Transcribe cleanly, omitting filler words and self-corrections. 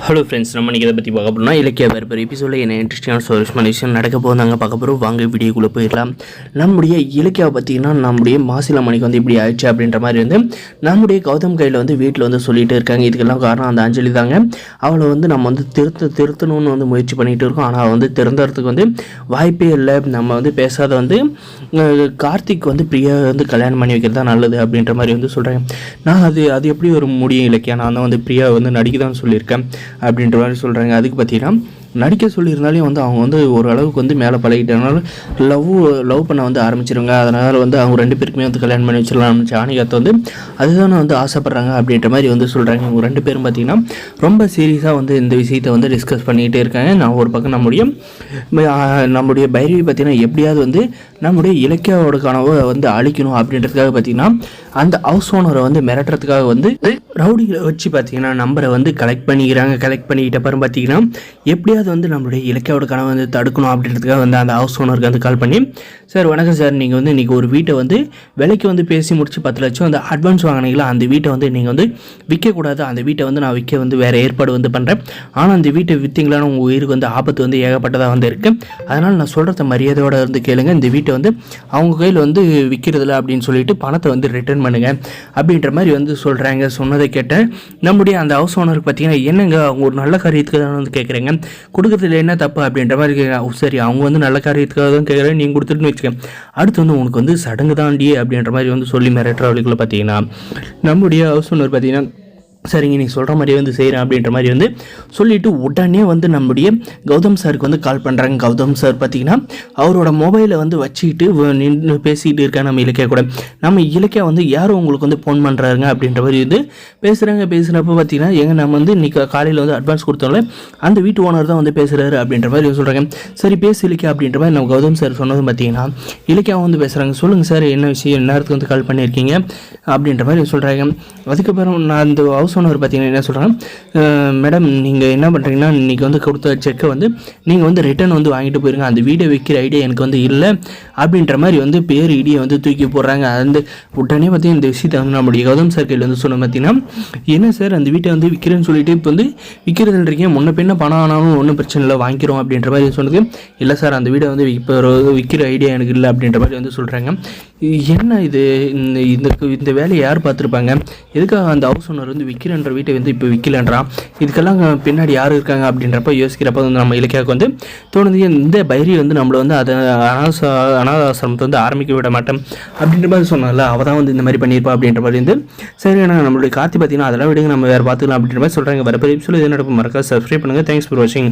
Hello friends, நம்ம இன்றைக்கி இதை பற்றி பார்க்க போகிறோம்னா இலக்கிய வேறு எபிசோடில் என்ன இன்ட்ரெஸ்டிங்கான சுவாரஸ்யமான விஷயம் நடக்க போதாங்க பார்க்க போகிறோம். வாங்க வீடியோக்குள்ளே போயிடலாம். நம்முடைய இலக்கியாவை பார்த்திங்கன்னா நம்முடைய மாசிலாமணிக்கு வந்து இப்படி ஆயிடுச்சு அப்படின்ற மாதிரி வந்து நம்முடைய கௌதம் கையில் வந்து வீட்டில் வந்து சொல்லிகிட்டு இருக்காங்க. இதுக்கெல்லாம் காரணம் அந்த அஞ்சலி தாங்க. அவளை வந்து நம்ம வந்து திருத்தணும்னு வந்து முயற்சி பண்ணிகிட்டு இருக்கோம். ஆனால் வந்து திருந்தறதுக்கு வந்து வாய்ப்பே இல்லை. நம்ம வந்து பேசாத வந்து கார்த்திக் வந்து பிரியா வந்து கல்யாணம் பண்ணி வைக்கிறது தான் நல்லது அப்படின்ற மாதிரி வந்து சொல்கிறாங்க. நான் அது எப்படி ஒரு முடியும் இலக்கியா, நான் தான் வந்து பிரியா வந்து நடிக்க தான் சொல்லியிருக்கேன் அப்படின்ற மாதிரி சொல்கிறாங்க. அதுக்கு பார்த்தீங்கன்னா நடிக்க சொல்லியிருந்தாலையும் வந்து அவங்க வந்து ஒரு அளவுக்கு வந்து மேலே பழகிட்டனால லவ் பண்ண வந்து ஆரம்பிச்சிருங்க. அதனால் வந்து அவங்க ரெண்டு பேருக்குமே வந்து கல்யாணம் பண்ணி வச்சிடலாம். ஜானகியத்தை வந்து அதுதானே வந்து ஆசைப்பட்றாங்க அப்படின்ற மாதிரி வந்து சொல்கிறாங்க. அவங்க ரெண்டு பேரும் பார்த்திங்கன்னா ரொம்ப சீரியஸாக வந்து இந்த விஷயத்தை வந்து டிஸ்கஸ் பண்ணிகிட்டே இருக்காங்க. நான் ஒரு பக்கம் நம்முடைய பைரவி பார்த்திங்கன்னா எப்படியாவது வந்து நம்முடைய இலக்கியாவோட கனவை வந்து அழிக்கணும் அப்படின்றதுக்காக பார்த்திங்கன்னா அந்த ஹவுஸ் ஓனரை வந்து மிரட்டுறதுக்காக வந்து ரவுடிகளை வச்சு பார்த்திங்கன்னா நம்பரை வந்து கலெக்ட் பண்ணிக்கிட்ட அப்புறம் பார்த்திங்கன்னா எப்படியாவது வந்து நம்மளுடைய இலக்கியாவோட கனவை வந்து தடுக்கணும் அப்படின்றதுக்காக வந்து அந்த ஹவுஸ் ஓனருக்கு வந்து கால் பண்ணி, சார் வணக்கம் சார், நீங்கள் வந்து இன்றைக்கி ஒரு வீட்டை வந்து விலைக்கு வந்து பேசி முடிச்சு 10 லட்சம் அந்த அட்வான்ஸ் வாங்கினீங்களா, அந்த வீட்டை வந்து நீங்கள் வந்து விற்கக்கூடாது. அந்த வீட்டை வந்து நான் விற்க வந்து வேறு ஏற்பாடு வந்து பண்ணுறேன். ஆனால் அந்த வீட்டை விற்றீங்களான்னு உங்கள் உயிருக்கு வந்து ஆபத்து வந்து ஏகப்பட்டதாக வந்து இருக்குது. அதனால் நான் சொல்கிறத மரியாதையோடு இருந்து கேளுங்க. இந்த வீட்டை வந்து அவங்க கையில் வந்து விற்கிறதில்ல அப்படின்னு சொல்லிட்டு பணத்தை வந்து ரிட்டர்ன் பண்ணுங்க அப்படின்ற மாதிரி வந்து சொல்கிறாங்க. சொன்னதை கேட்டேன் நம்முடைய அந்த ஹவுஸ் ஓனருக்கு பார்த்தீங்கன்னா, என்னங்க அவங்க ஒரு நல்ல காரியத்துக்கு தான் வந்து கேட்குறேங்க, கொடுக்குறதுல என்ன தப்பு அப்படின்ற மாதிரி சரி அவங்க வந்து நல்ல காரியத்துக்காக தான் கேட்குறேன், நீங்கள் கொடுத்துட்டுன்னு வச்சுக்கேன், அடுத்து வந்து உனக்கு வந்து சடங்கு தாண்டி அப்படின்ற மாதிரி வந்து சொல்லி மிரட்டுற வழிக்குள்ள பார்த்தீங்கன்னா நம்முடைய ஹவுஸ் ஓனர் பார்த்தீங்கன்னா சரிங்க நீங்கள் சொல்கிற மாதிரியே வந்து செய்கிறேன் அப்படின்ற மாதிரி வந்து சொல்லிவிட்டு உடனே வந்து நம்முடைய கௌதம் சாருக்கு வந்து கால் பண்ணுறாங்க. கௌதம் சார் பார்த்திங்கன்னா அவரோட மொபைலை வந்து வச்சுக்கிட்டு நின்று பேசிக்கிட்டு இருக்காங்க. நம்ம இலக்கியா கூட நம்ம இலக்கியா வந்து யாரும் உங்களுக்கு வந்து ஃபோன் பண்ணுறாருங்க அப்படின்ற மாதிரி வந்து பேசுகிறப்ப பார்த்திங்கன்னா நம்ம வந்து இன்றைக்கி காலையில் வந்து அட்வான்ஸ் கொடுத்தோம்ல அந்த வீட்டு ஓனர் தான் வந்து பேசுகிறாரு அப்படின்ற மாதிரி சொல்கிறாங்க. சரி பேசு இலக்கியா அப்படின்ற மாதிரி நம்ம கௌதம் சார் சொன்னதும் பார்த்திங்கன்னா இலக்கியா வந்து பேசுகிறாங்க. சொல்லுங்கள் சார் என்ன விஷயம், நேரத்துக்கு வந்து கால் பண்ணியிருக்கீங்க அப்படின்ற மாதிரி சொல்கிறாங்க. அதுக்கப்புறம் நான் அந்த ஹவுஸ் ஓனர் பார்த்தீங்கன்னா என்ன சொல்கிறாங்க, மேடம் நீங்கள் என்ன பண்ணுறீங்கன்னா இன்றைக்கி வந்து கொடுத்த செக்கை வந்து நீங்கள் வந்து ரிட்டர்ன் வந்து வாங்கிட்டு போயிருங்க, அந்த வீடை விற்கிற ஐடியா எனக்கு வந்து இல்லை அப்படின்ற மாதிரி வந்து பேர் ஐடியை வந்து தூக்கி போடுறாங்க. அந்த உடனே பார்த்தீங்கன்னா இந்த விஷயத்தை வந்து நம்முடைய கௌதம் சார் கையில் வந்து சொன்ன பார்த்தீங்கன்னா, என்ன சார் அந்த வீட்டை வந்து விற்கிறேன்னு சொல்லிட்டு இப்போ வந்து விற்கிறதுன்றீங்க, முன்ன பின்ன பணம் ஆனாலும் ஒன்றும் பிரச்சனை இல்லை வாங்கிக்கிறோம் அப்படின்ற மாதிரி சொன்னது. இல்லை சார் அந்த வீடை வந்து இப்போ விற்கிற ஐடியா எனக்கு இல்லை அப்படின்ற மாதிரி வந்து சொல்கிறாங்க. என்ன இது, இந்த வேலையை யார் பார்த்துருப்பாங்க, எதுக்காக அந்த ஹவுஸ் ஓனர் வந்து விற்கிறன்ற வீட்டை வந்து இப்போ விற்கலன்றான், இதுக்கெல்லாம் பின்னாடி யார் இருக்காங்க அப்படின்றப்ப யோசிக்கிறப்ப வந்து நம்ம இலக்கியாவுக்கு வந்து தோணுது, இந்த பைரி வந்து நம்மளை வந்து அதை அனாதாசிரமத்தை வந்து ஆரம்பிக்க விட மாட்டேன் அப்படின்ற மாதிரி சொன்னால அவள் தான் வந்து இந்த மாதிரி பண்ணியிருப்பா அப்படின்ற மாதிரி வந்து சரி நம்மளுடைய கார்த்தி பார்த்தீங்கன்னா அதெல்லாம் விடுங்க நம்ம வேறு பார்த்துக்கலாம் அப்படின்ற மாதிரி சொல்கிறாங்க. வர பெரிய சொல்லி எது நடக்கும் மறக்காம சப்ஸ்கிரைப் பண்ணுங்கள். தேங்க்ஸ் ஃபார் வாட்சிங்.